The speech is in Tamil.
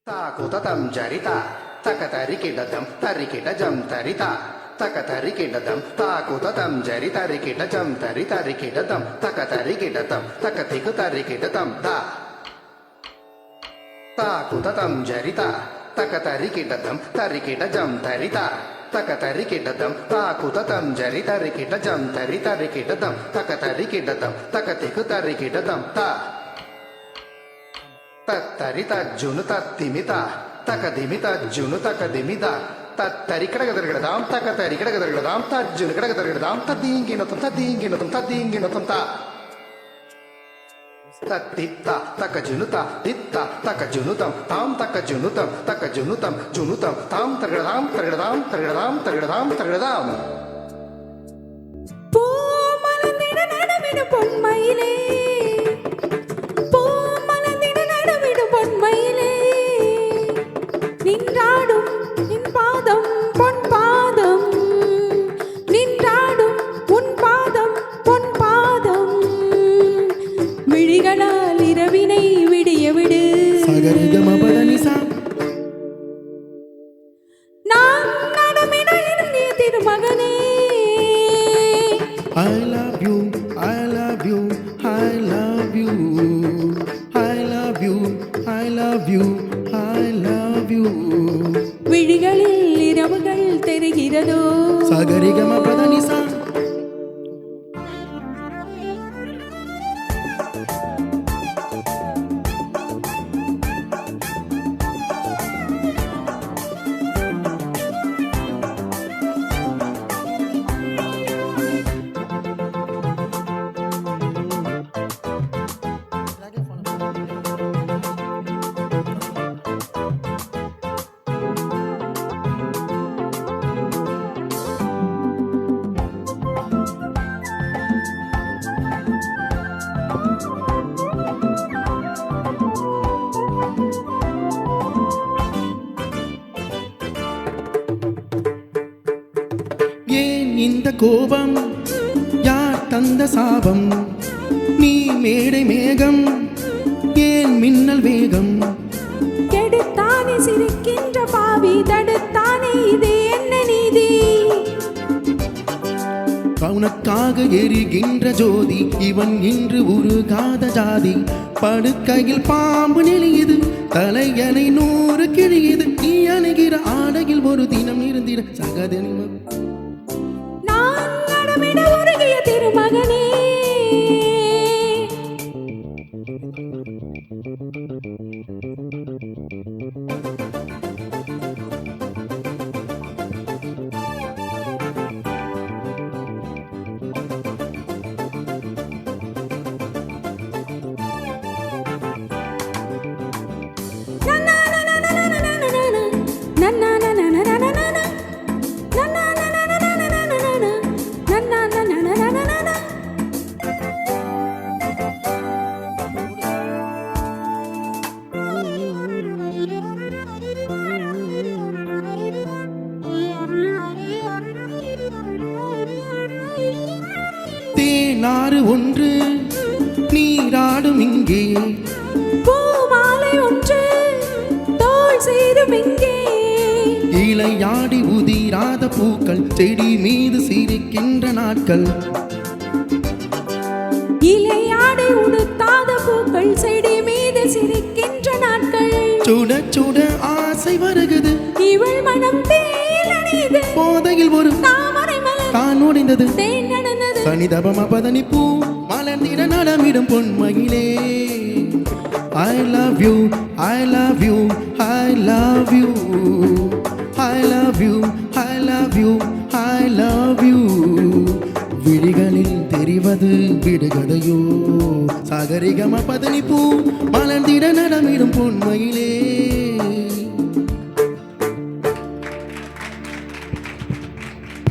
Takutam jarita, takatarikidadam, tarikidajam tarita, takatarikidadam, takutatam jarita rikidajam taritarikidadam, takatarikidadam, takatikutarikidatam ta. Takutatam jarita, takatarikidadam, tarikidajam tarita, takatarikidadam, takutatam jarita rikidajam taritarikidadam, takatarikidadam, takatikutarikidatam ta. Tattarita junuta timita takadimita junuta kadimita tattarikadagadam takatarikadagadam tajunukadagadam tadinginatum tadinginatum tadinginatum ta tatitta takajunuta titta takajunutam tam takajunutam junutam tam targadam பூமலர்ந்திட நடமிடு பொன்மயிலே பொன்மயிலே நின்றாடும் நின் பாதம் பொன் பாதம் நின்றாடும் உன் பாதம் பொன் பாதம் விழிகளால் இரவினை விடிய விடு நாம் நடமிட இருந்திய திருமகனே I love you, I love you, I love you, I love you, I love you, I love you. விழிகளில் இரவுகள் தெரிகிறதோ சகரிகம பதனிசா ஏன் இந்த கோபம் யார் தந்த சாபம் நீ மேடை மேகம் ஏன் மின்னல் வேகம் கெடுத்தானே சிரிக்கின்ற பாவி தடுத்தானே இது என்ன நீதி உனக்காக எரிகின்ற ஜோதி இவன் இன்று உருகாத ஜாதி படுக்கையில் பாம்பு நெளியுது தலையணை 100 கிழியுது நீ அணுகிற ஆடையில் ஒரு தினம் இருந்திட சகதனிம நான் நடமிட உருகிய திருமகனே தேனாறு ஒன்று நீராடும் இங்கே பூமாலை ஒன்று தோள் சேரும் இங்கே இலையாடி உதிராத பூக்கள் செடி மீது சிரிக்கின்ற நாட்கள் இலையாடை உடுத்தாத பூக்கள் செடி மீது சிரிக்கின்ற நாட்கள் சுட சுட ஆசை வருகுது இவள் மனம் தேனடையுது போதையில் ஒரு தாமரை மலர் தான் உடைந்தது தேன் நடந்தது சனிதபம பதனி பூ மலர்ந்திட நடமிடும் பொன்மயிலே I love you, I love you, I love you, I love you, I love you, I love you. விழிகளில் தெரிவது விடுகதையோ சகரிகம பதனி பூ மலர்ந்திட நடமிடும் பொன்மயிலே